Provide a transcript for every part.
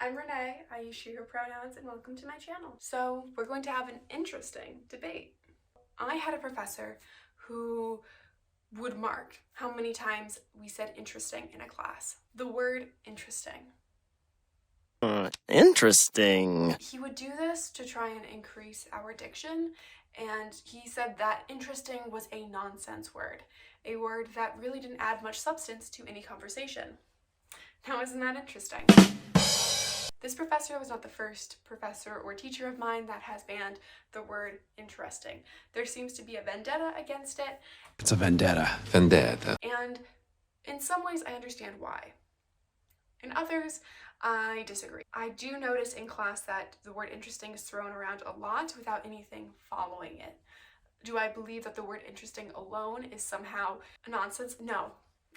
I'm Renee, I use she, her pronouns, and welcome to my channel. So we're going to have an interesting debate. I had a professor who would mark how many times we said interesting in a class. The word interesting. Interesting. He would do this to try and increase our diction, and he said that interesting was a nonsense word, a word that really didn't add much substance to any conversation. Now, isn't that interesting? This professor was not the first professor or teacher of mine that has banned the word interesting. There seems to be a vendetta against it. It's a vendetta. And in some ways I understand why. In others, I disagree. I do notice in class that the word interesting is thrown around a lot without anything following it. Do I believe that the word interesting alone is somehow nonsense? No.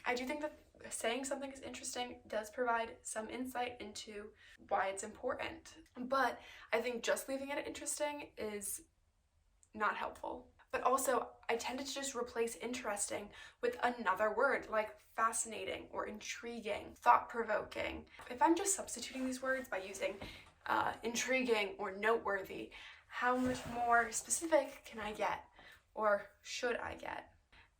I do think that saying something is interesting does provide some insight into why it's important. But I think just leaving it interesting is not helpful. But also, I tended to just replace interesting with another word like fascinating or intriguing, thought-provoking. If I'm just substituting these words by using intriguing or noteworthy, how much more specific can I get, or should I get?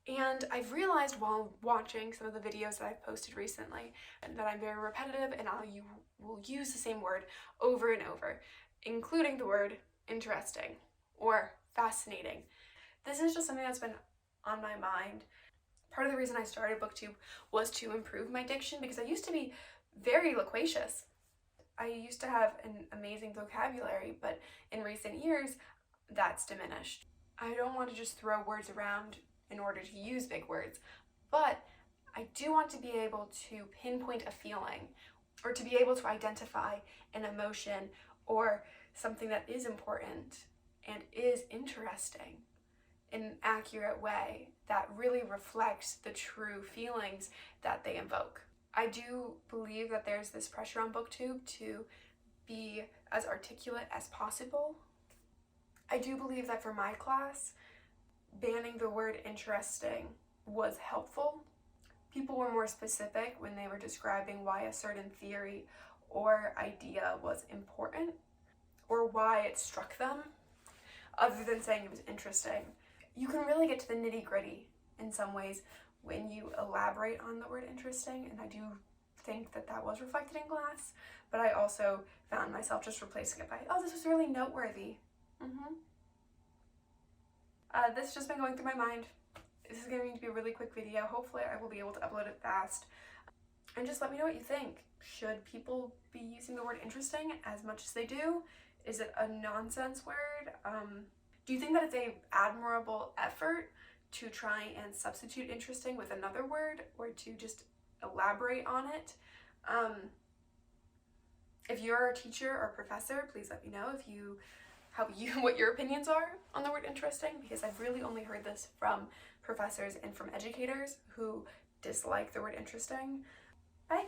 And I've realized while watching some of the videos that I've posted recently that I'm very repetitive and you will use the same word over and over, including the word interesting or fascinating. This is just something that's been on my mind. Part of the reason I started booktube was to improve my diction because I used to be very loquacious. I used to have an amazing vocabulary, but in recent years, that's diminished. I don't want to just throw words around in order to use big words, but I do want to be able to pinpoint a feeling or to be able to identify an emotion or something that is important and is interesting in an accurate way that really reflects the true feelings that they invoke. I do believe that there's this pressure on booktube to be as articulate as possible. I do believe that for my class, banning the word interesting was helpful. People were more specific when they were describing why a certain theory or idea was important or why it struck them, other than saying it was interesting. You can really get to the nitty-gritty in some ways when you elaborate on the word interesting, and I do think that that was reflected in class, but I also found myself just replacing it by, oh, this was really noteworthy. This has just been going through my mind. This is going to be a really quick video. Hopefully I will be able to upload it fast. And just let me know what you think. Should people be using the word interesting as much as they do? Is it a nonsense word? Do you think that it's an admirable effort to try and substitute interesting with another word or to just elaborate on it? If you're a teacher or professor, please let me know what your opinions are on the word interesting, because I've really only heard this from professors and from educators who dislike the word interesting. Bye.